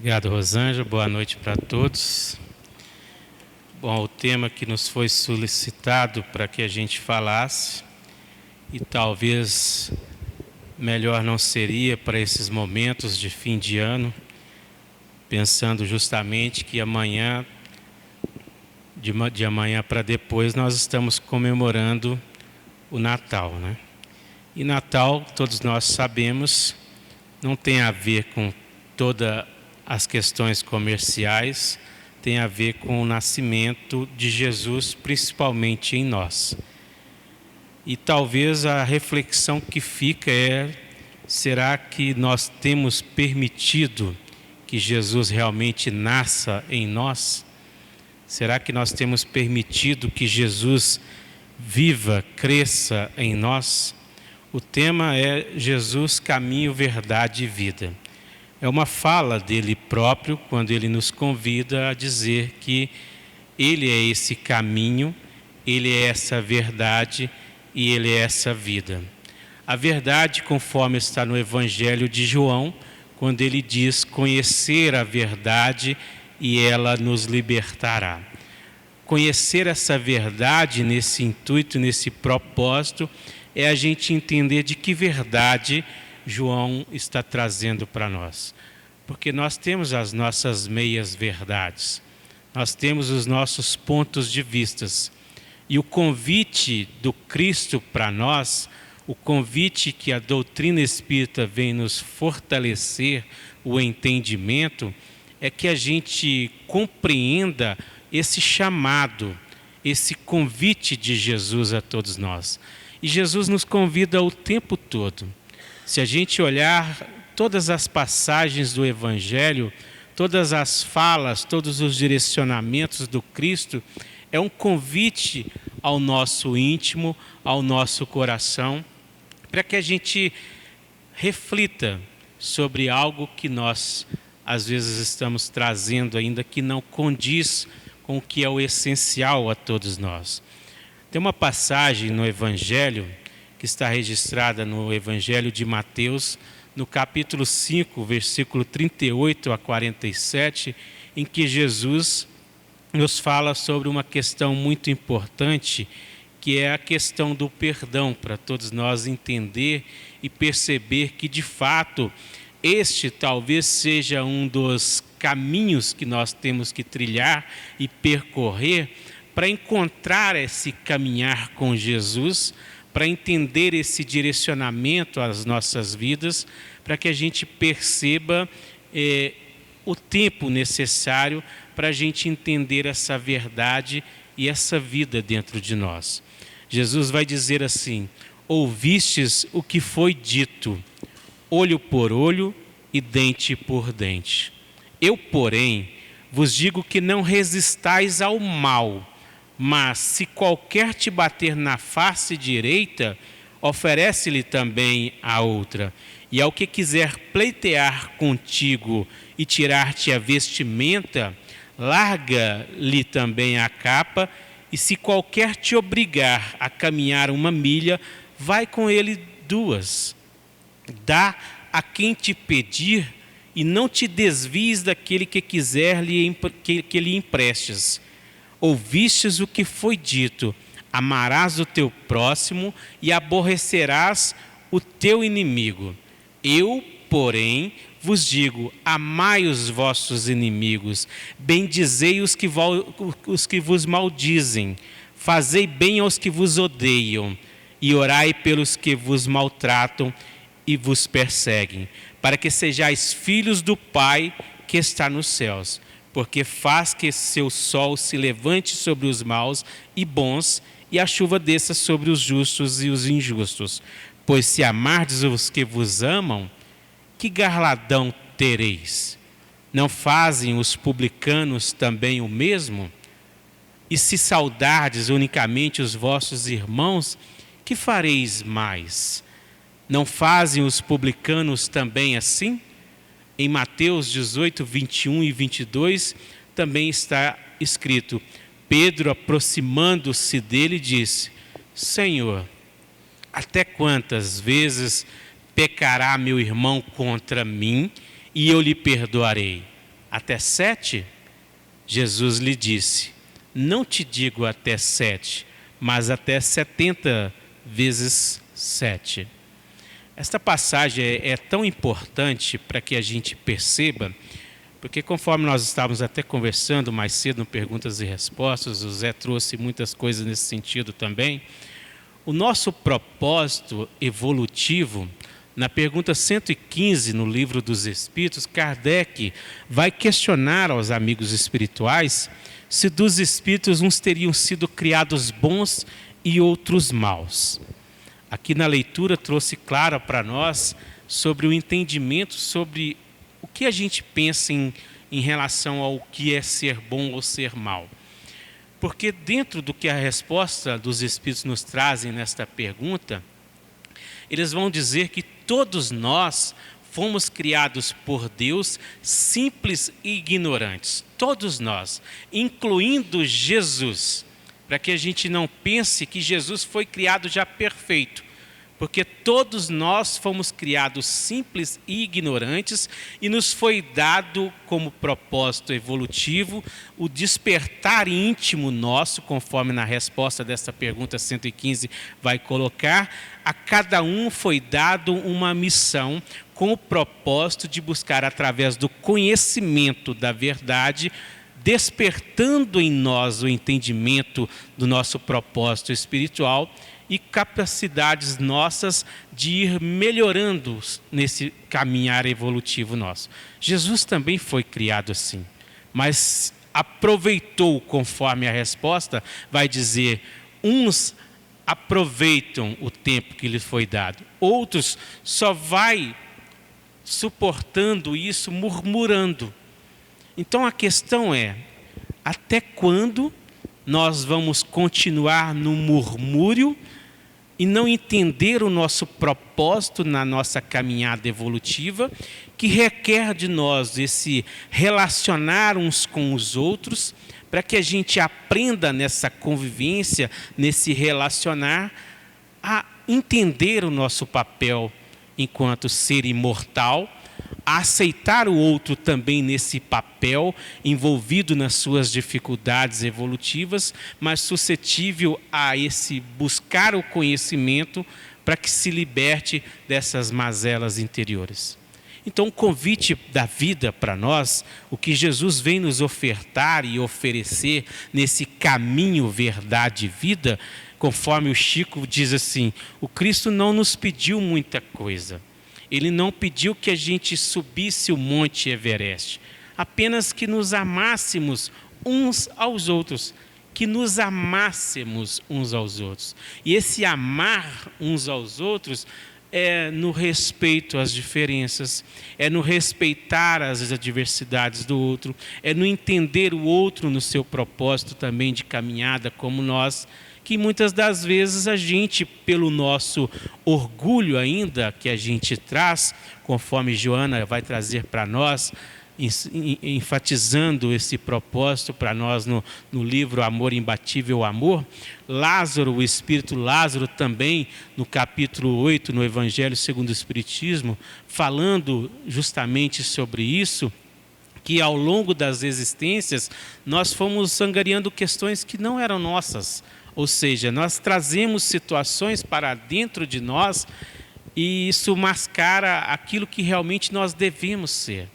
Obrigado, Rosângela. Boa noite para todos. Bom, o tema que nos foi solicitado para que a gente falasse, e talvez melhor não seria para esses momentos de fim de ano, pensando justamente que amanhã, de amanhã para depois, nós estamos comemorando o Natal, né? E Natal, todos nós sabemos, não tem a ver com todas as questões comerciais, tem a ver com o nascimento de Jesus, principalmente em nós. E talvez a reflexão que fica é: será que nós temos permitido que Jesus realmente nasça em nós? Será que nós temos permitido que Jesus viva, cresça em nós? O tema é Jesus, caminho, verdade e vida. É uma fala dele próprio, quando ele nos convida a dizer que ele é esse caminho, ele é essa verdade e ele é essa vida. A verdade, conforme está no Evangelho de João, quando ele diz conhecer a verdade e ela nos libertará. Conhecer essa verdade nesse intuito, nesse propósito, é a gente entender de que verdade João está trazendo para nós. Porque nós temos as nossas meias verdades, nós temos os nossos pontos de vistas. E o convite do Cristo para nós, o convite que a doutrina espírita vem nos fortalecer o entendimento, é que a gente compreenda esse chamado, esse convite de Jesus a todos nós. E Jesus nos convida o tempo todo. Se a gente olhar todas as passagens do Evangelho, todas as falas, todos os direcionamentos do Cristo, é um convite ao nosso íntimo, ao nosso coração, para que a gente reflita sobre algo que nós, às vezes, estamos trazendo ainda que não condiz com o que é o essencial a todos nós. Tem uma passagem no Evangelho que está registrada no Evangelho de Mateus, no capítulo 5, versículo 38 a 47, em que Jesus nos fala sobre uma questão muito importante, que é a questão do perdão, para todos nós entender e perceber que, de fato, este talvez seja um dos caminhos que nós temos que trilhar e percorrer para encontrar esse caminhar com Jesus, para entender esse direcionamento às nossas vidas, para que a gente perceba o tempo necessário para a gente entender essa verdade e essa vida dentro de nós. Jesus vai dizer assim: ouvistes o que foi dito, olho por olho e dente por dente. Eu, porém, vos digo que não resistais ao mal, mas se qualquer te bater na face direita, oferece-lhe também a outra. E ao que quiser pleitear contigo e tirar-te a vestimenta, larga-lhe também a capa. E se qualquer te obrigar a caminhar 1 milha, vai com ele 2. Dá a quem te pedir e não te desvies daquele que quiser que lhe emprestes. Ouvistes o que foi dito: amarás o teu próximo e aborrecerás o teu inimigo. Eu, porém, vos digo: amai os vossos inimigos, bendizei os que vos maldizem, fazei bem aos que vos odeiam, e orai pelos que vos maltratam e vos perseguem, para que sejais filhos do Pai que está nos céus. Porque faz que seu sol se levante sobre os maus e bons, e a chuva desça sobre os justos e os injustos. Pois se amardes os que vos amam, que galardão tereis? Não fazem os publicanos também o mesmo? E se saudardes unicamente os vossos irmãos, que fareis mais? Não fazem os publicanos também assim? Em Mateus 18, 21 e 22, também está escrito: Pedro, aproximando-se dele, disse: Senhor, até quantas vezes pecará meu irmão contra mim e eu lhe perdoarei? Até 7? Jesus lhe disse: não te digo até 7, mas até 70 vezes 7. Esta passagem é tão importante para que a gente perceba, porque conforme nós estávamos até conversando mais cedo no Perguntas e Respostas, o Zé trouxe muitas coisas nesse sentido também. O nosso propósito evolutivo, na pergunta 115 no Livro dos Espíritos, Kardec vai questionar aos amigos espirituais se dos espíritos uns teriam sido criados bons e outros maus. Aqui na leitura trouxe claro para nós sobre o entendimento sobre o que a gente pensa em relação ao que é ser bom ou ser mau. Porque dentro do que a resposta dos Espíritos nos trazem nesta pergunta, eles vão dizer que todos nós fomos criados por Deus simples e ignorantes. Todos nós, incluindo Jesus, para que a gente não pense que Jesus foi criado já perfeito. Porque todos nós fomos criados simples e ignorantes e nos foi dado como propósito evolutivo o despertar íntimo nosso, conforme na resposta dessa pergunta 115 vai colocar. A cada um foi dado uma missão com o propósito de buscar, através do conhecimento da verdade, despertando em nós o entendimento do nosso propósito espiritual e capacidades nossas de ir melhorando nesse caminhar evolutivo nosso. Jesus também foi criado assim, mas aproveitou, conforme a resposta vai dizer, uns aproveitam o tempo que lhe foi dado, outros só vai suportando isso murmurando. Então a questão é, até quando nós vamos continuar no murmúrio e não entender o nosso propósito na nossa caminhada evolutiva, que requer de nós esse relacionar uns com os outros, para que a gente aprenda nessa convivência, nesse relacionar, a entender o nosso papel enquanto ser imortal, a aceitar o outro também nesse papel, envolvido nas suas dificuldades evolutivas, mas suscetível a esse buscar o conhecimento para que se liberte dessas mazelas interiores. Então, o convite da vida para nós, o que Jesus vem nos ofertar e oferecer nesse caminho, verdade e vida, conforme o Chico diz assim, o Cristo não nos pediu muita coisa. Ele não pediu que a gente subisse o Monte Everest, apenas que nos amássemos uns aos outros, que nos amássemos uns aos outros. E esse amar uns aos outros é no respeito às diferenças, é no respeitar as adversidades do outro, é no entender o outro no seu propósito também de caminhada como nós, que muitas das vezes a gente, pelo nosso orgulho ainda que a gente traz, conforme Joana vai trazer para nós, enfatizando esse propósito para nós no livro Amor Imbatível Amor, Lázaro, o Espírito Lázaro também, no capítulo 8, no Evangelho segundo o Espiritismo, falando justamente sobre isso, que ao longo das existências nós fomos angariando questões que não eram nossas, ou seja, nós trazemos situações para dentro de nós e isso mascara aquilo que realmente nós devemos ser.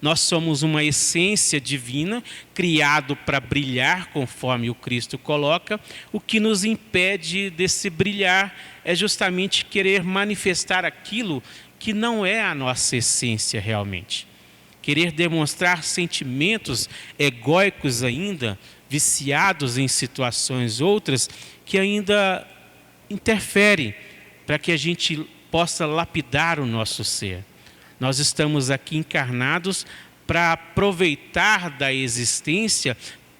Nós somos uma essência divina, criado para brilhar, conforme o Cristo coloca. O que nos impede desse brilhar é justamente querer manifestar aquilo que não é a nossa essência realmente. Querer demonstrar sentimentos egóicos ainda, viciados em situações outras, que ainda interferem para que a gente possa lapidar o nosso ser. Nós estamos aqui encarnados para aproveitar da existência,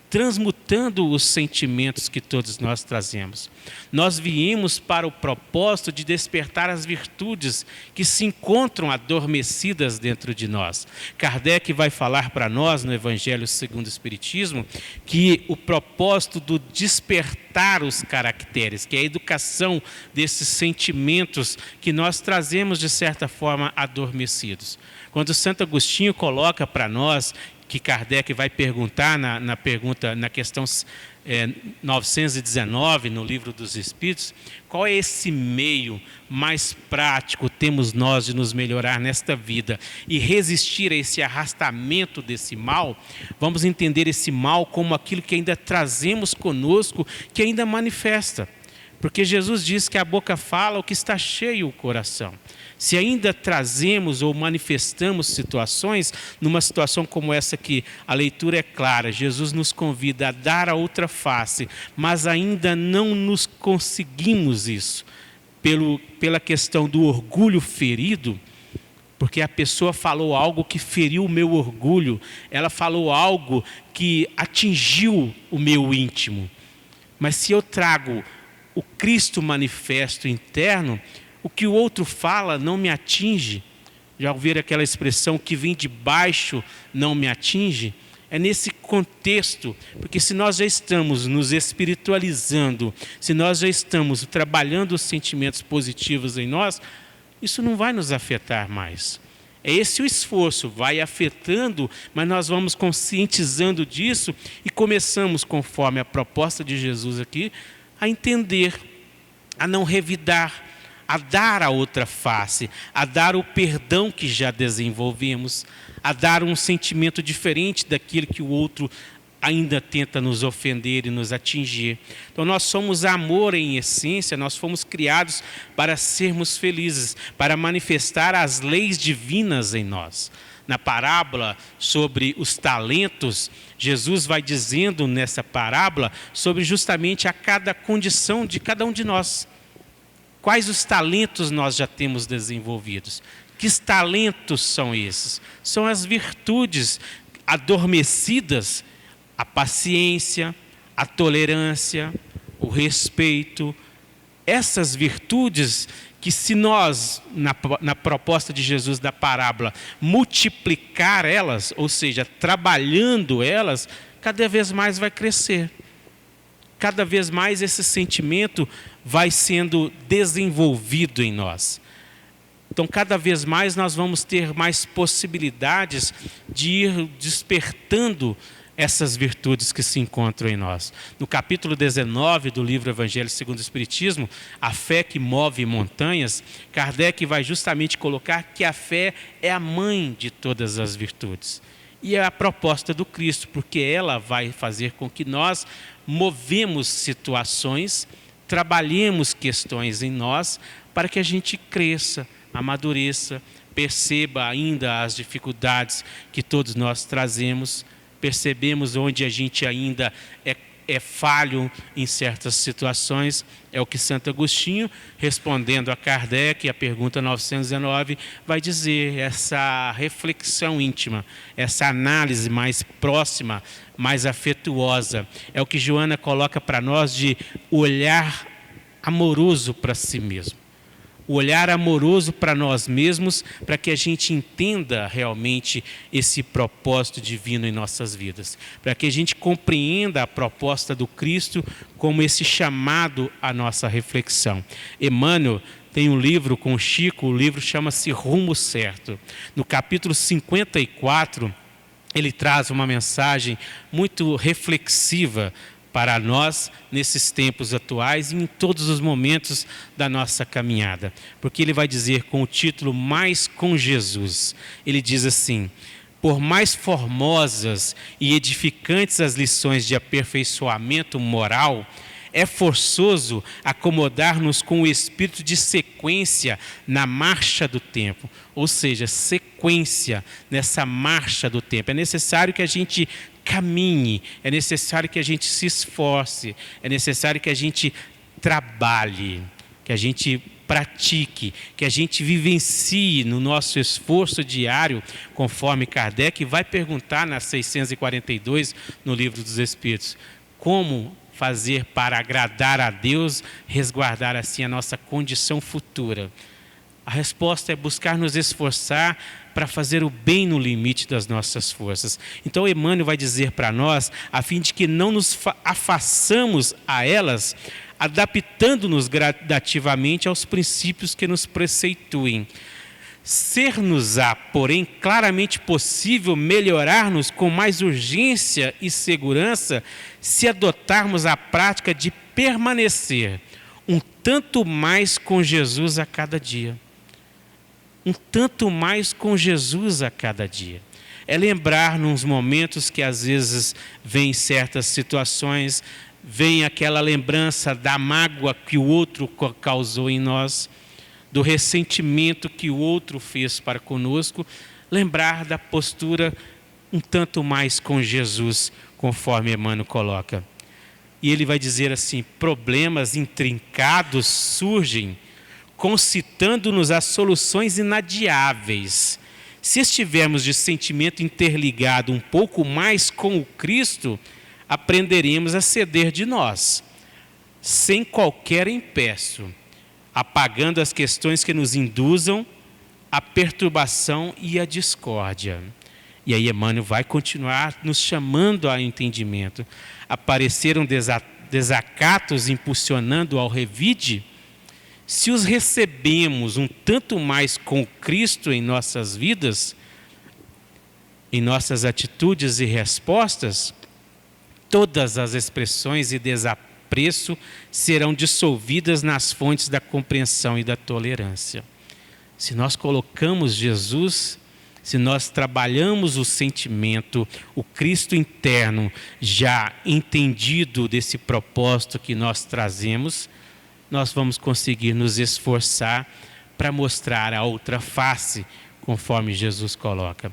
transmutando os sentimentos que todos nós trazemos. Nós viemos para o propósito de despertar as virtudes que se encontram adormecidas dentro de nós. Kardec vai falar para nós no Evangelho segundo o Espiritismo que o propósito do despertar os caracteres, que é a educação desses sentimentos que nós trazemos de certa forma adormecidos. Quando Santo Agostinho coloca para nós que Kardec vai perguntar na questão 919, no Livro dos Espíritos, qual é esse meio mais prático temos nós de nos melhorar nesta vida e resistir a esse arrastamento desse mal. Vamos entender esse mal como aquilo que ainda trazemos conosco, que ainda manifesta. Porque Jesus diz que a boca fala o que está cheio o coração. Se ainda trazemos ou manifestamos situações, numa situação como essa aqui, a leitura é clara, Jesus nos convida a dar a outra face, mas ainda não nos conseguimos isso, pela questão do orgulho ferido, porque a pessoa falou algo que feriu o meu orgulho, ela falou algo que atingiu o meu íntimo. Mas se eu trago o Cristo manifesto interno, o que o outro fala não me atinge. Já ouviram aquela expressão, que vem de baixo não me atinge? É nesse contexto, porque se nós já estamos nos espiritualizando, se nós já estamos trabalhando os sentimentos positivos em nós, isso não vai nos afetar mais. É esse o esforço, vai afetando, mas nós vamos conscientizando disso e começamos, conforme a proposta de Jesus aqui, a entender, a não revidar, a dar a outra face, a dar o perdão que já desenvolvemos, a dar um sentimento diferente daquilo que o outro ainda tenta nos ofender e nos atingir. Então nós somos amor em essência, nós fomos criados para sermos felizes, para manifestar as leis divinas em nós. Na parábola sobre os talentos, Jesus vai dizendo nessa parábola sobre justamente a cada condição de cada um de nós. Quais os talentos nós já temos desenvolvidos? Que talentos são esses? São as virtudes adormecidas, a paciência, a tolerância, o respeito. Essas virtudes que, se nós, na proposta de Jesus da parábola, multiplicar elas, ou seja, trabalhando elas, cada vez mais vai crescer. Cada vez mais esse sentimento vai sendo desenvolvido em nós. Então, cada vez mais nós vamos ter mais possibilidades de ir despertando essas virtudes que se encontram em nós. No capítulo 19 do livro Evangelho segundo o Espiritismo, a fé que move montanhas, Kardec vai justamente colocar que a fé é a mãe de todas as virtudes. E é a proposta do Cristo, porque ela vai fazer com que nós movemos situações, trabalhemos questões em nós, para que a gente cresça, amadureça, perceba ainda as dificuldades que todos nós trazemos, percebemos onde a gente ainda é falho em certas situações. É o que Santo Agostinho, respondendo a Kardec, a pergunta 919, vai dizer, essa reflexão íntima, essa análise mais próxima, mais afetuosa. É o que Joana coloca para nós de olhar amoroso para si mesmo. O olhar amoroso para nós mesmos, para que a gente entenda realmente esse propósito divino em nossas vidas. Para que a gente compreenda a proposta do Cristo como esse chamado à nossa reflexão. Emmanuel tem um livro com Chico, o livro chama-se Rumo Certo. No capítulo 54, ele traz uma mensagem muito reflexiva para nós nesses tempos atuais e em todos os momentos da nossa caminhada. Porque ele vai dizer com o título Mais com Jesus. Ele diz assim: por mais formosas e edificantes as lições de aperfeiçoamento moral, é forçoso acomodar-nos com o espírito de sequência na marcha do tempo. Ou seja, sequência nessa marcha do tempo. É necessário que a gente caminhe, é necessário que a gente se esforce, é necessário que a gente trabalhe, que a gente pratique, que a gente vivencie no nosso esforço diário, conforme Kardec vai perguntar na 642, no Livro dos Espíritos, como fazer para agradar a Deus, resguardar assim a nossa condição futura. A resposta é buscar nos esforçar para fazer o bem no limite das nossas forças. Então Emmanuel vai dizer para nós, a fim de que não nos afaçamos a elas, adaptando-nos gradativamente aos princípios que nos preceituem. Ser-nos-á, porém, claramente possível melhorar-nos com mais urgência e segurança se adotarmos a prática de permanecer um tanto mais com Jesus a cada dia. Um tanto mais com Jesus a cada dia. É lembrar nos momentos que às vezes vem certas situações, vem aquela lembrança da mágoa que o outro causou em nós, do ressentimento que o outro fez para conosco, lembrar da postura um tanto mais com Jesus, conforme Emmanuel coloca. E ele vai dizer assim: problemas intrincados surgem, concitando-nos a soluções inadiáveis. Se estivermos de sentimento interligado um pouco mais com o Cristo, aprenderemos a ceder de nós, sem qualquer empecilho, apagando as questões que nos induzam à perturbação e à discórdia. E aí Emmanuel vai continuar nos chamando ao entendimento. Apareceram desacatos impulsionando ao revide? Se os recebemos um tanto mais com Cristo em nossas vidas, em nossas atitudes e respostas, todas as expressões e desapreço serão dissolvidas nas fontes da compreensão e da tolerância. Se nós colocamos Jesus, se nós trabalhamos o sentimento, o Cristo interno já entendido desse propósito que nós trazemos, nós vamos conseguir nos esforçar para mostrar a outra face, conforme Jesus coloca.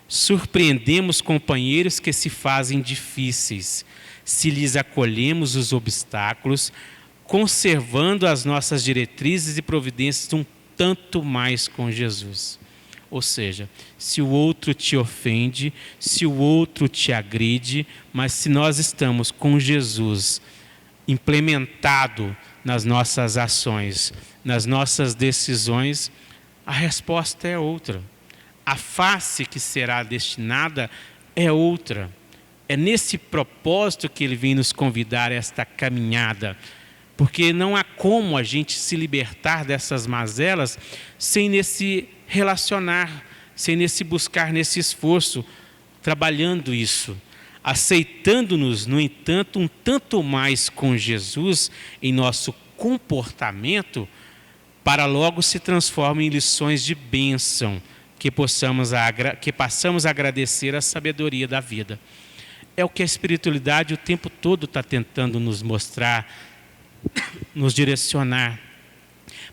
Surpreendemos companheiros que se fazem difíceis, se lhes acolhemos os obstáculos, conservando as nossas diretrizes e providências um tanto mais com Jesus. Ou seja, se o outro te ofende, se o outro te agride, mas se nós estamos com Jesus implementado nas nossas ações, nas nossas decisões, a resposta é outra. A face que será destinada é outra. É nesse propósito que ele vem nos convidar a esta caminhada, porque não há como a gente se libertar dessas mazelas sem nesse relacionar, sem nesse buscar, nesse esforço, trabalhando isso, aceitando-nos, no entanto, um tanto mais com Jesus em nosso comportamento, para logo se transformar em lições de bênção, que passamos a agradecer a sabedoria da vida. É o que a espiritualidade o tempo todo está tentando nos mostrar, nos direcionar,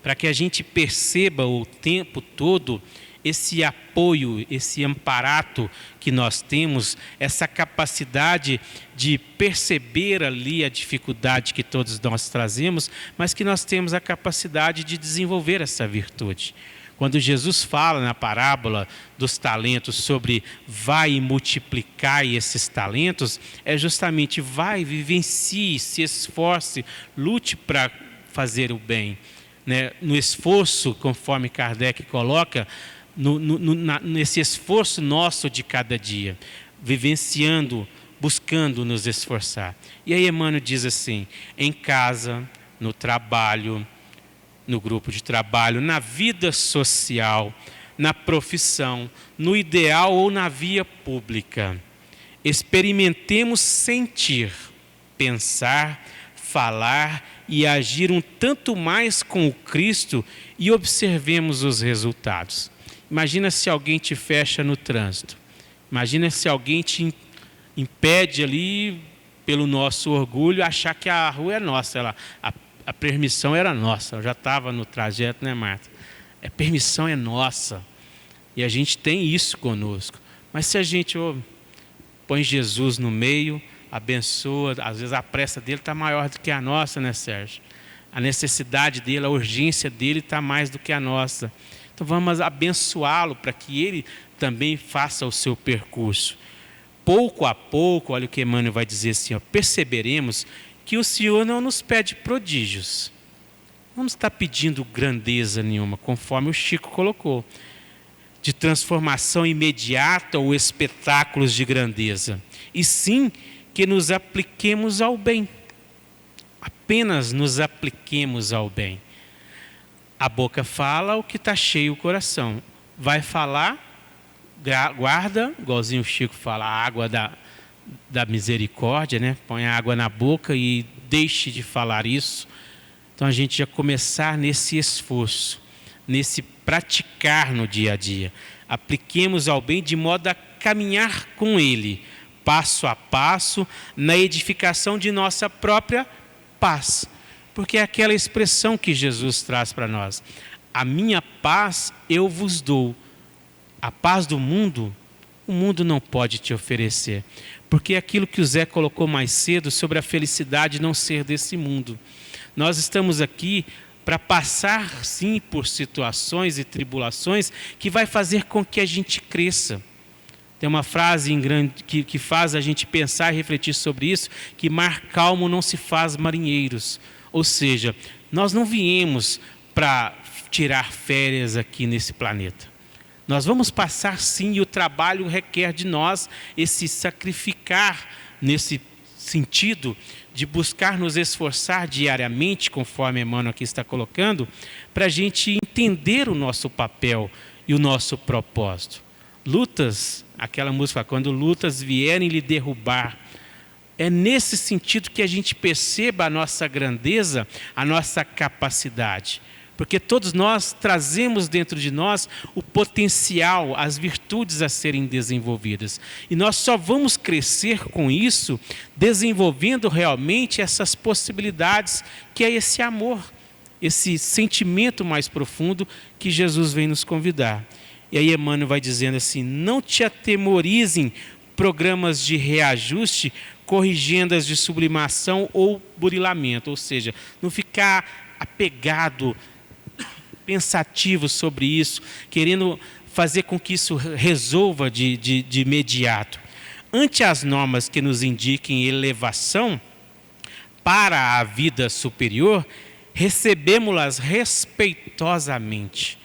para que a gente perceba o tempo todo esse apoio, esse amparato que nós temos, essa capacidade de perceber ali a dificuldade que todos nós trazemos, mas que nós temos a capacidade de desenvolver essa virtude. Quando Jesus fala na parábola dos talentos sobre vai e multiplicai esses talentos, é justamente vai, vivencie, se esforce, lute para fazer o bem. No esforço, conforme Kardec coloca, nesse esforço nosso de cada dia, vivenciando, buscando nos esforçar. E aí Emmanuel diz assim: em casa, no trabalho, no grupo de trabalho, na vida social, na profissão, no ideal ou na via pública, experimentemos sentir, pensar, falar e agir um tanto mais com o Cristo e observemos os resultados. Imagina se alguém te fecha no trânsito. Imagina se alguém te impede ali, pelo nosso orgulho, achar que a rua é nossa. A permissão era nossa. Eu já estava no trajeto, né, Marta? A permissão é nossa. E a gente tem isso conosco. Mas se a gente põe Jesus no meio, abençoa, às vezes a pressa dele está maior do que a nossa, né, Sérgio? A necessidade dele, a urgência dele está mais do que a nossa. Então vamos abençoá-lo para que ele também faça o seu percurso. Pouco a pouco, olha o que Emmanuel vai dizer assim, perceberemos que o Senhor não nos pede prodígios. Não nos está pedindo grandeza nenhuma, conforme o Chico colocou, de transformação imediata ou espetáculos de grandeza. E sim que nos apliquemos ao bem. Apenas nos apliquemos ao bem. A boca fala o que está cheio o coração. vai falar, guarda, igualzinho o Chico fala, a água da misericórdia, né? Põe a água na boca e deixe de falar isso. Então a gente já começar nesse esforço, nesse praticar no dia a dia. Apliquemos ao bem de modo a caminhar com Ele, passo a passo, na edificação de nossa própria paz. Porque é aquela expressão que Jesus traz para nós. A minha paz eu vos dou. A paz do mundo, o mundo não pode te oferecer. Porque é aquilo que o Zé colocou mais cedo sobre a felicidade não ser desse mundo. Nós estamos aqui para passar, sim, por situações e tribulações que vai fazer com que a gente cresça. Tem uma frase que faz a gente pensar e refletir sobre isso, que mar calmo não se faz marinheiros. Ou seja, nós não viemos para tirar férias aqui nesse planeta. Nós vamos passar sim, e o trabalho requer de nós esse sacrificar nesse sentido de buscar nos esforçar diariamente, conforme Emmanuel aqui está colocando, para a gente entender o nosso papel e o nosso propósito. Lutas, aquela música, quando lutas vierem lhe derrubar, é nesse sentido que a gente perceba a nossa grandeza, a nossa capacidade. Porque todos nós trazemos dentro de nós o potencial, as virtudes a serem desenvolvidas. E nós só vamos crescer com isso, desenvolvendo realmente essas possibilidades, que é esse amor, esse sentimento mais profundo que Jesus vem nos convidar. E aí Emmanuel vai dizendo assim, não te atemorizem programas de reajuste, corrigendas de sublimação ou burilamento. Ou seja, não ficar apegado, pensativo sobre isso, querendo fazer com que isso resolva de imediato. Ante as normas que nos indiquem elevação para a vida superior, recebemos-las respeitosamente.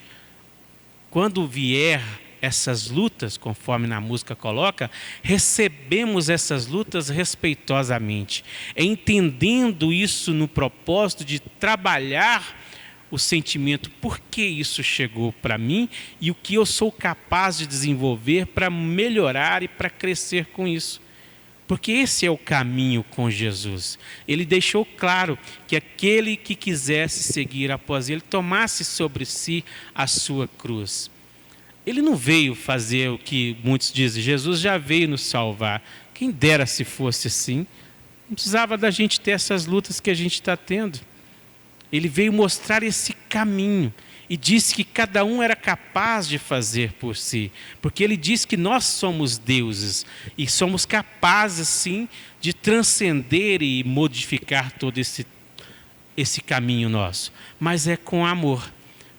Quando vier essas lutas, conforme na música coloca, recebemos essas lutas respeitosamente, entendendo isso no propósito de trabalhar o sentimento, por que isso chegou para mim e o que eu sou capaz de desenvolver para melhorar e para crescer com isso. Porque esse é o caminho com Jesus. Ele deixou claro que aquele que quisesse seguir após ele, tomasse sobre si a sua cruz. Ele não veio fazer o que muitos dizem, Jesus já veio nos salvar. Quem dera se fosse assim, não precisava da gente ter essas lutas que a gente está tendo. Ele veio mostrar esse caminho e disse que cada um era capaz de fazer por si. Porque ele diz que nós somos deuses e somos capazes, sim, de transcender e modificar todo esse caminho nosso. Mas é com amor.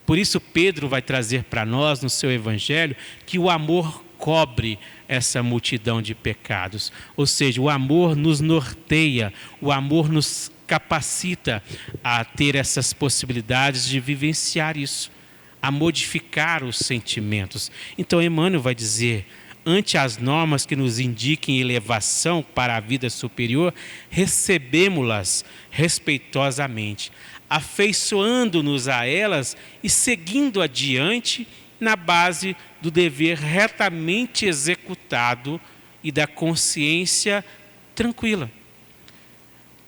Por isso Pedro vai trazer para nós no seu evangelho que o amor cobre essa multidão de pecados. Ou seja, o amor nos norteia, o amor nos capacita a ter essas possibilidades de vivenciar isso, a modificar os sentimentos. Então Emmanuel vai dizer, ante as normas que nos indiquem elevação para a vida superior, recebemos-las respeitosamente, afeiçoando-nos a elas e seguindo adiante na base do dever retamente executado e da consciência tranquila.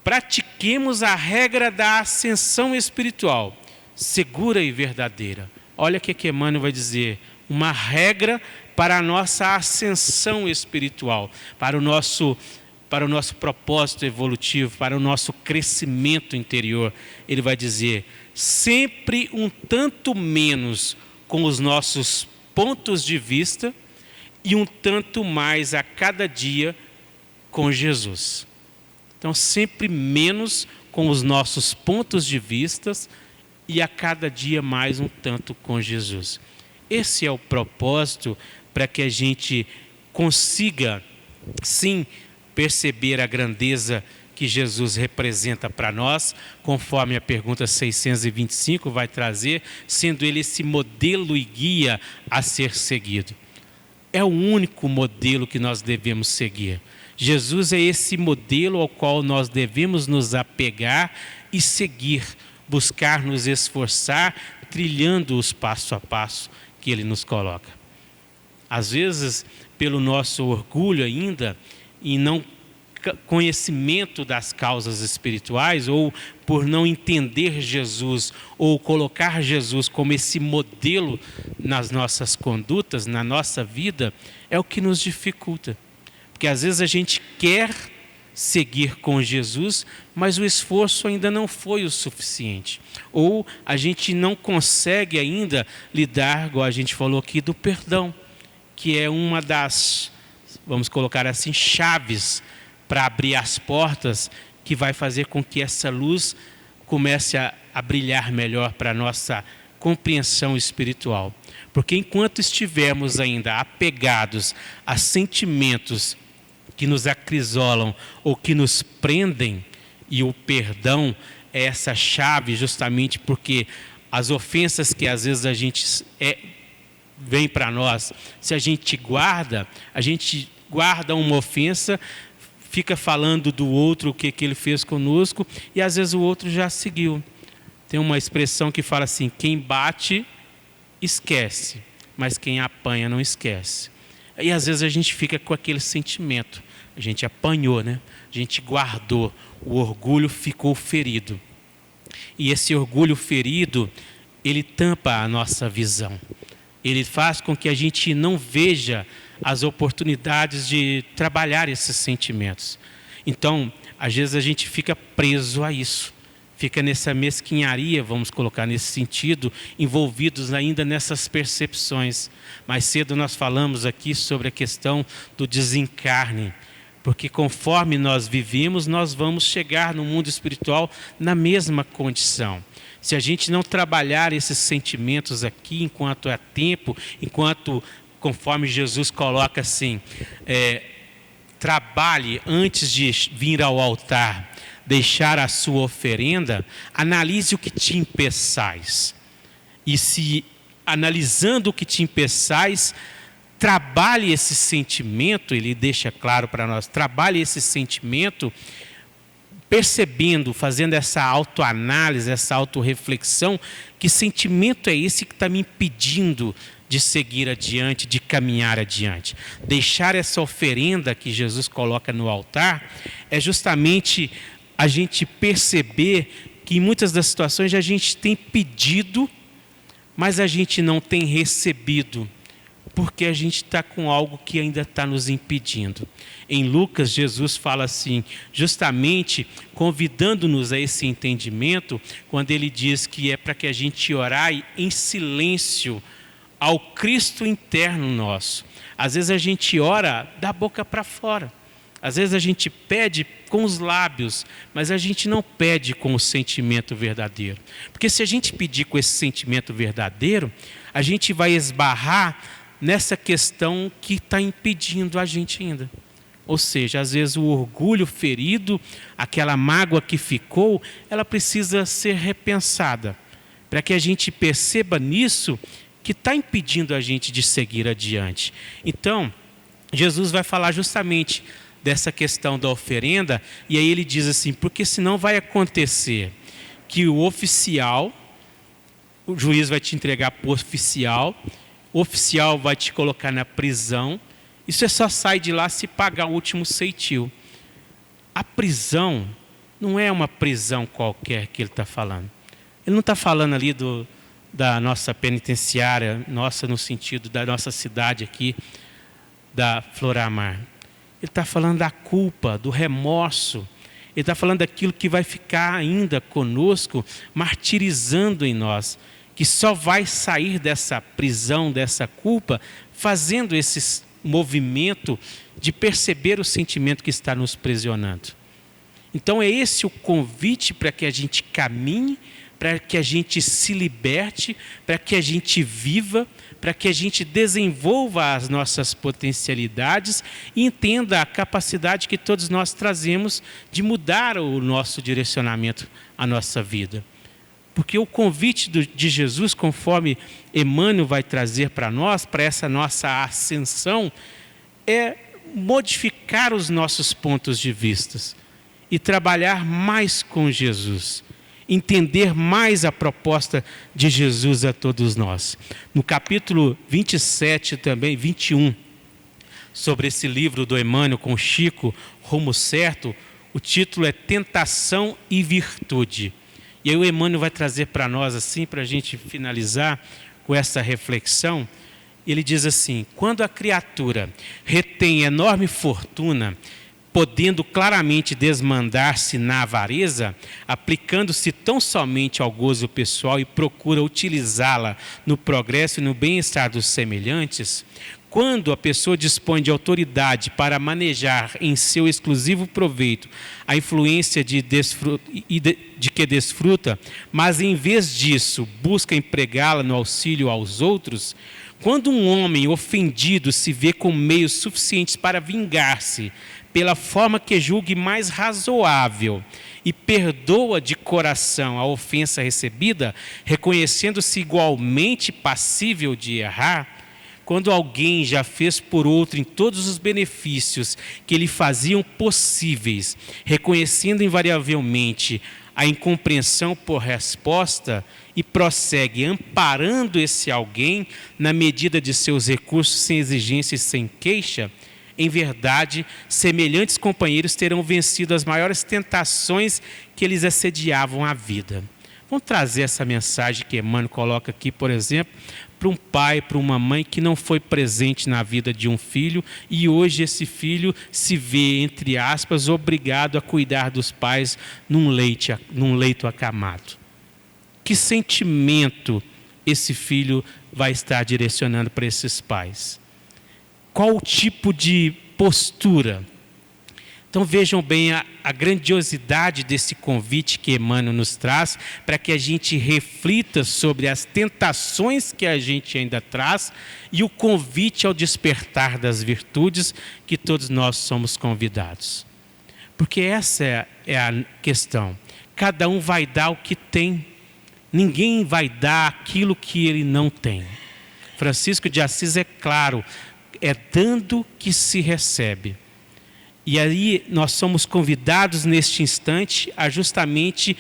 Pratiquemos a regra da ascensão espiritual, segura e verdadeira. Olha o que Emmanuel vai dizer, uma regra para a nossa ascensão espiritual, para o nosso propósito evolutivo, para o nosso crescimento interior. Ele vai dizer, sempre um tanto menos com os nossos pontos de vista e um tanto mais a cada dia com Jesus. Então, sempre menos com os nossos pontos de vista e a cada dia mais um tanto com Jesus. Esse é o propósito para que a gente consiga, sim, perceber a grandeza que Jesus representa para nós, conforme a pergunta 625 vai trazer, sendo ele esse modelo e guia a ser seguido. É o único modelo que nós devemos seguir. Jesus é esse modelo ao qual nós devemos nos apegar e seguir, buscar nos esforçar, trilhando-os passo a passo, que Ele nos coloca. Às vezes, pelo nosso orgulho ainda, e não conhecimento das causas espirituais, ou por não entender Jesus, ou colocar Jesus como esse modelo nas nossas condutas, na nossa vida, é o que nos dificulta. Porque às vezes a gente quer seguir com Jesus, mas o esforço ainda não foi o suficiente. Ou a gente não consegue ainda lidar, igual a gente falou aqui, do perdão, que é uma das, vamos colocar assim, chaves para abrir as portas, que vai fazer com que essa luz comece a brilhar melhor para a nossa compreensão espiritual. Porque enquanto estivermos ainda apegados a sentimentos que nos acrisolam ou que nos prendem, e o perdão é essa chave, justamente porque as ofensas que às vezes a gente vem para nós, se a gente guarda uma ofensa, fica falando do outro, o que ele fez conosco, e às vezes o outro já seguiu. Tem uma expressão que fala assim: quem bate, esquece, mas quem apanha não esquece. E às vezes a gente fica com aquele sentimento. A gente apanhou, né? A gente guardou. O orgulho ficou ferido. E esse orgulho ferido, ele tampa a nossa visão. Ele faz com que a gente não veja as oportunidades de trabalhar esses sentimentos. Então, às vezes a gente fica preso a isso. Fica nessa mesquinharia, vamos colocar nesse sentido, envolvidos ainda nessas percepções. Mais cedo nós falamos aqui sobre a questão do desencarne, porque conforme nós vivemos, nós vamos chegar no mundo espiritual na mesma condição. Se a gente não trabalhar esses sentimentos aqui enquanto é tempo, conforme Jesus coloca assim, trabalhe antes de vir ao altar, deixar a sua oferenda, analise o que te impeçais. E se analisando o que te impeçais, trabalhe esse sentimento, ele deixa claro para nós, trabalhe esse sentimento, percebendo, fazendo essa autoanálise, essa autorreflexão, que sentimento é esse que está me impedindo de seguir adiante, de caminhar adiante. Deixar essa oferenda que Jesus coloca no altar é justamente a gente perceber que em muitas das situações a gente tem pedido, mas a gente não tem recebido, porque a gente está com algo que ainda está nos impedindo. Em Lucas, Jesus fala assim, justamente convidando-nos a esse entendimento, quando ele diz que é para que a gente orar em silêncio ao Cristo interno nosso. Às vezes a gente ora da boca para fora. Às vezes a gente pede com os lábios, mas a gente não pede com o sentimento verdadeiro. Porque se a gente pedir com esse sentimento verdadeiro, a gente vai esbarrar nessa questão que está impedindo a gente ainda. Ou seja, às vezes o orgulho ferido, aquela mágoa que ficou, ela precisa ser repensada, para que a gente perceba nisso que está impedindo a gente de seguir adiante. Então, Jesus vai falar justamente dessa questão da oferenda, e aí ele diz assim, porque senão vai acontecer que o oficial, o juiz vai te entregar para o oficial vai te colocar na prisão, e você só sai de lá se pagar o último ceitil. A prisão não é uma prisão qualquer que ele está falando. Ele não está falando ali da nossa penitenciária, nossa no sentido da nossa cidade aqui, da Floramar. Ele está falando da culpa, do remorso. Ele está falando daquilo que vai ficar ainda conosco, martirizando em nós, que só vai sair dessa prisão, dessa culpa, fazendo esse movimento de perceber o sentimento que está nos prisionando. Então é esse o convite para que a gente caminhe, para que a gente se liberte, para que a gente viva, para que a gente desenvolva as nossas potencialidades e entenda a capacidade que todos nós trazemos de mudar o nosso direcionamento, a nossa vida. Porque o convite de Jesus, conforme Emmanuel vai trazer para nós, para essa nossa ascensão, é modificar os nossos pontos de vista e trabalhar mais com Jesus. entender mais a proposta de Jesus a todos nós. No capítulo 27 também, 21, sobre esse livro do Emmanuel com Chico, Rumo Certo, o título é Tentação e Virtude. E aí o Emmanuel vai trazer para nós, assim, para a gente finalizar com essa reflexão. Ele diz assim: quando a criatura retém enorme fortuna, podendo claramente desmandar-se na avareza, aplicando-se tão somente ao gozo pessoal e procura utilizá-la no progresso e no bem-estar dos semelhantes, quando a pessoa dispõe de autoridade para manejar em seu exclusivo proveito a influência de que desfruta, mas em vez disso busca empregá-la no auxílio aos outros, quando um homem ofendido se vê com meios suficientes para vingar-se pela forma que julgue mais razoável e perdoa de coração a ofensa recebida, reconhecendo-se igualmente passível de errar, quando alguém já fez por outro em todos os benefícios que lhe faziam possíveis, reconhecendo invariavelmente a incompreensão por resposta, e prossegue amparando esse alguém na medida de seus recursos, sem exigência e sem queixa, em verdade, semelhantes companheiros terão vencido as maiores tentações que lhes assediavam a vida. Vamos trazer essa mensagem que Emmanuel coloca aqui, por exemplo, para um pai, para uma mãe que não foi presente na vida de um filho e hoje esse filho se vê, entre aspas, obrigado a cuidar dos pais num leito acamado. Que sentimento esse filho vai estar direcionando para esses pais? Qual o tipo de postura? Então vejam bem a grandiosidade desse convite que Emmanuel nos traz, para que a gente reflita sobre as tentações que a gente ainda traz e o convite ao despertar das virtudes que todos nós somos convidados. Porque essa é a questão. Cada um vai dar o que tem. Ninguém vai dar aquilo que ele não tem. Francisco de Assis é claro, é dando que se recebe. E aí nós somos convidados neste instante a justamente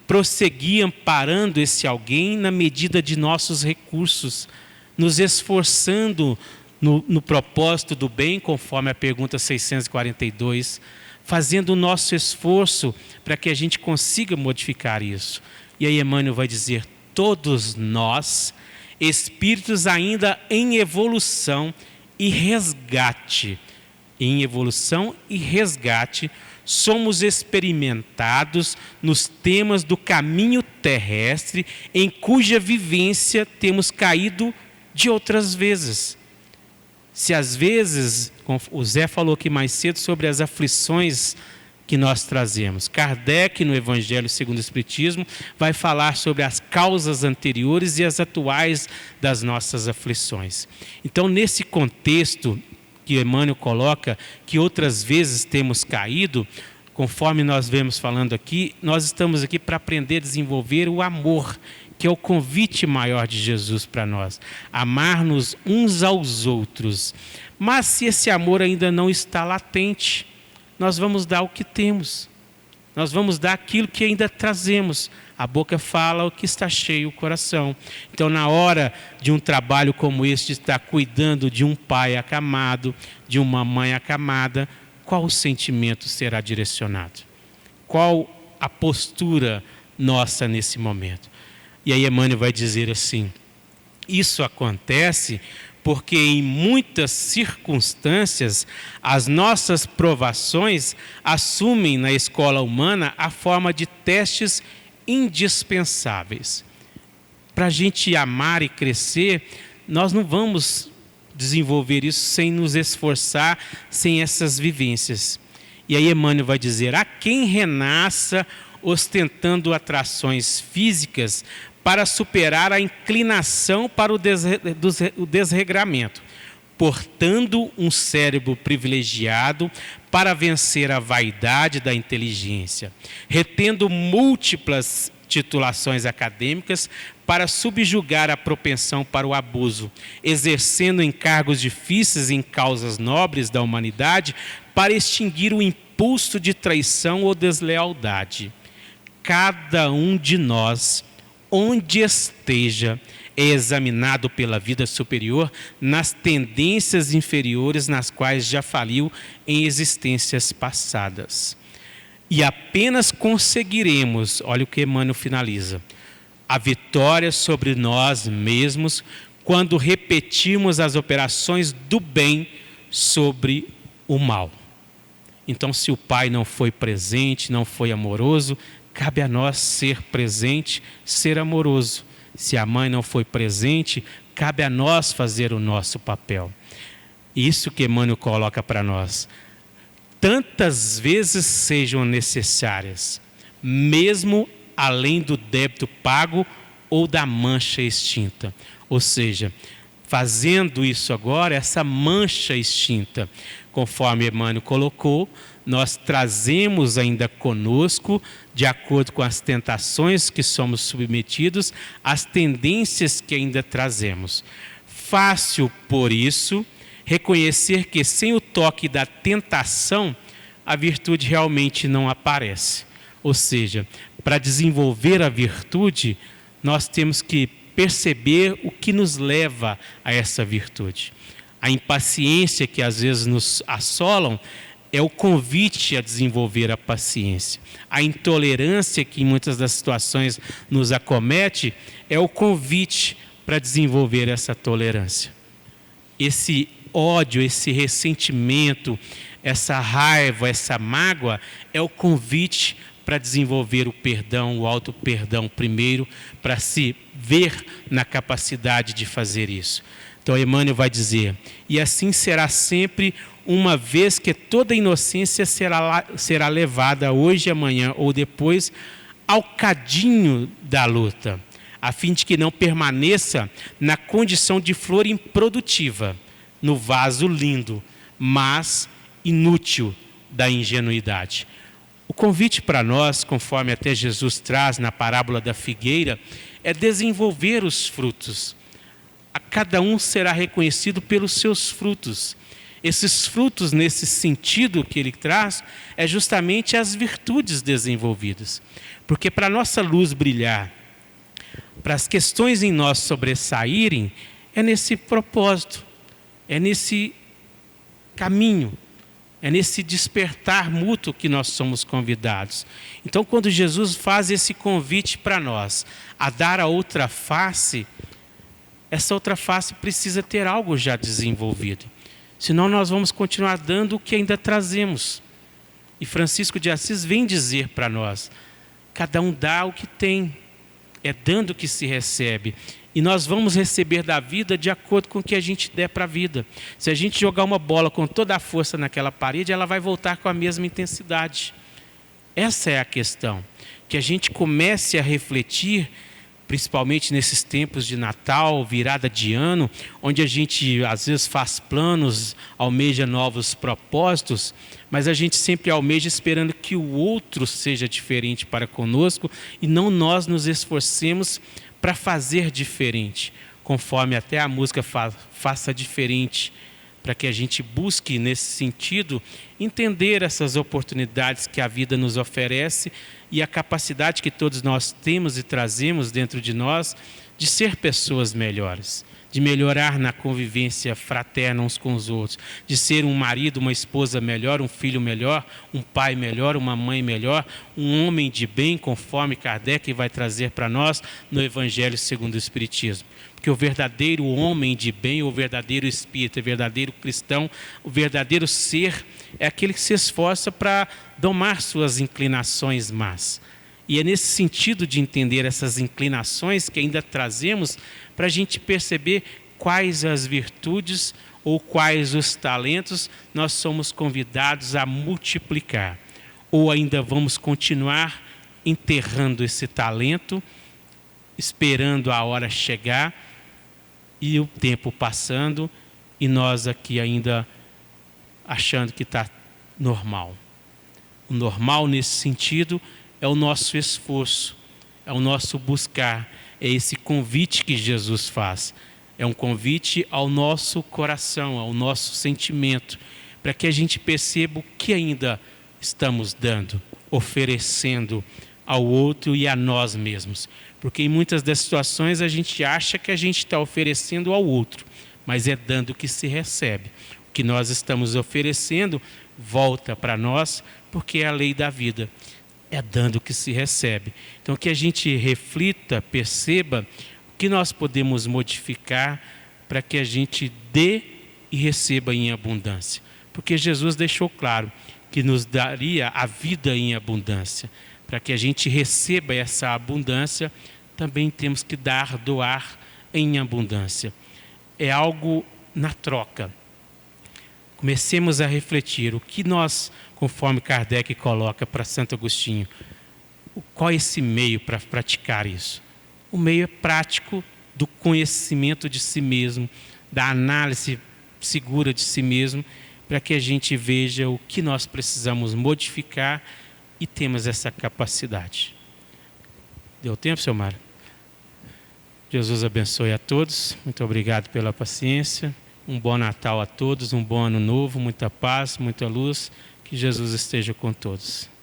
prosseguir amparando esse alguém na medida de nossos recursos, nos esforçando no propósito do bem, conforme a pergunta 642, fazendo o nosso esforço para que a gente consiga modificar isso. E aí Emmanuel vai dizer: todos nós, espíritos ainda em evolução e resgate, somos experimentados nos temas do caminho terrestre, em cuja vivência temos caído de outras vezes. Se às vezes, como o Zé falou aqui mais cedo sobre as aflições que nós trazemos, Kardec, no Evangelho segundo o Espiritismo, vai falar sobre as causas anteriores e as atuais das nossas aflições. Então, nesse contexto que Emmanuel coloca, que outras vezes temos caído, conforme nós vemos falando aqui, nós estamos aqui para aprender a desenvolver o amor, que é o convite maior de Jesus para nós, amar-nos uns aos outros. Mas se esse amor ainda não está latente, nós vamos dar o que temos, nós vamos dar aquilo que ainda trazemos. A boca fala o que está cheio o coração. Então, na hora de um trabalho como esse, de estar cuidando de um pai acamado, de uma mãe acamada, qual o sentimento será direcionado? Qual a postura nossa nesse momento? E aí Emmanuel vai dizer assim: isso acontece porque em muitas circunstâncias as nossas provações assumem na escola humana a forma de testes indispensáveis. Para a gente amar e crescer, nós não vamos desenvolver isso sem nos esforçar, sem essas vivências. E aí Emmanuel vai dizer: há quem renasça ostentando atrações físicas para superar a inclinação para o desregramento, portando um cérebro privilegiado para vencer a vaidade da inteligência, retendo múltiplas titulações acadêmicas para subjugar a propensão para o abuso, exercendo encargos difíceis em causas nobres da humanidade para extinguir o impulso de traição ou deslealdade. cada um de nós, onde esteja, é examinado pela vida superior nas tendências inferiores nas quais já faliu em existências passadas. E apenas conseguiremos, olha o que Emmanuel finaliza, a vitória sobre nós mesmos quando repetirmos as operações do bem sobre o mal. Então, se o pai não foi presente, não foi amoroso, cabe a nós ser presente, ser amoroso. Se a mãe não foi presente, cabe a nós fazer o nosso papel. Isso que Emmanuel coloca para nós. Tantas vezes sejam necessárias, mesmo além do débito pago ou da mancha extinta. Ou seja, fazendo isso agora, essa mancha extinta, conforme Emmanuel colocou, nós trazemos ainda conosco, de acordo com as tentações que somos submetidos, as tendências que ainda trazemos. Fácil, por isso, reconhecer que sem o toque da tentação, a virtude realmente não aparece. Ou seja, para desenvolver a virtude, nós temos que perceber o que nos leva a essa virtude. A impaciência que às vezes nos assolam é o convite a desenvolver a paciência. A intolerância que em muitas das situações nos acomete é o convite para desenvolver essa tolerância. Esse ódio, esse ressentimento, essa raiva, essa mágoa é o convite para desenvolver o perdão, o auto-perdão primeiro, para se ver na capacidade de fazer isso. Então Emmanuel vai dizer, e assim será sempre, uma vez que toda inocência será levada hoje, amanhã ou depois ao cadinho da luta, a fim de que não permaneça na condição de flor improdutiva, no vaso lindo, mas inútil da ingenuidade. O convite para nós, conforme até Jesus traz na parábola da figueira, é desenvolver os frutos. A cada um será reconhecido pelos seus frutos. Esses frutos, nesse sentido que ele traz, é justamente as virtudes desenvolvidas. Porque para a nossa luz brilhar, para as questões em nós sobressaírem, é nesse propósito, é nesse caminho, é nesse despertar mútuo que nós somos convidados. Então, quando Jesus faz esse convite para nós, a dar a outra face, essa outra face precisa ter algo já desenvolvido. Senão nós vamos continuar dando o que ainda trazemos. E Francisco de Assis vem dizer para nós, cada um dá o que tem, é dando que se recebe. E nós vamos receber da vida de acordo com o que a gente der para a vida. Se a gente jogar uma bola com toda a força naquela parede, ela vai voltar com a mesma intensidade. Essa é a questão. Que a gente comece a refletir, principalmente nesses tempos de Natal, virada de ano, onde a gente às vezes faz planos, almeja novos propósitos, mas a gente sempre almeja esperando que o outro seja diferente para conosco e não nós nos esforcemos para fazer diferente, conforme até a música faça diferente, para que a gente busque nesse sentido entender essas oportunidades que a vida nos oferece e a capacidade que todos nós temos e trazemos dentro de nós de ser pessoas melhores, de melhorar na convivência fraterna uns com os outros, de ser um marido, uma esposa melhor, um filho melhor, um pai melhor, uma mãe melhor, um homem de bem, conforme Kardec vai trazer para nós no Evangelho segundo o Espiritismo. Porque o verdadeiro homem de bem, o verdadeiro espírita, o verdadeiro cristão, o verdadeiro ser é aquele que se esforça para domar suas inclinações más. E é nesse sentido de entender essas inclinações que ainda trazemos para a gente perceber quais as virtudes ou quais os talentos nós somos convidados a multiplicar. Ou ainda vamos continuar enterrando esse talento, esperando a hora chegar e o tempo passando e nós aqui ainda achando que está normal. O normal nesse sentido é o nosso esforço, é o nosso buscar, é esse convite que Jesus faz. É um convite ao nosso coração, ao nosso sentimento, para que a gente perceba o que ainda estamos dando, oferecendo ao outro e a nós mesmos. Porque em muitas das situações a gente acha que a gente está oferecendo ao outro, mas é dando que se recebe. O que nós estamos oferecendo volta para nós, porque é a lei da vida. É dando que se recebe. Então que a gente reflita, perceba o que nós podemos modificar para que a gente dê e receba em abundância. Porque Jesus deixou claro que nos daria a vida em abundância. Para que a gente receba essa abundância, também temos que doar em abundância. É algo na troca. Comecemos a refletir o que nós, conforme Kardec coloca para Santo Agostinho, qual é esse meio para praticar isso? O meio é prático do conhecimento de si mesmo, da análise segura de si mesmo, para que a gente veja o que nós precisamos modificar e temos essa capacidade. Deu tempo, seu Mário? Jesus abençoe a todos. Muito obrigado pela paciência. Um bom Natal a todos, um bom ano novo, muita paz, muita luz. Que Jesus esteja com todos.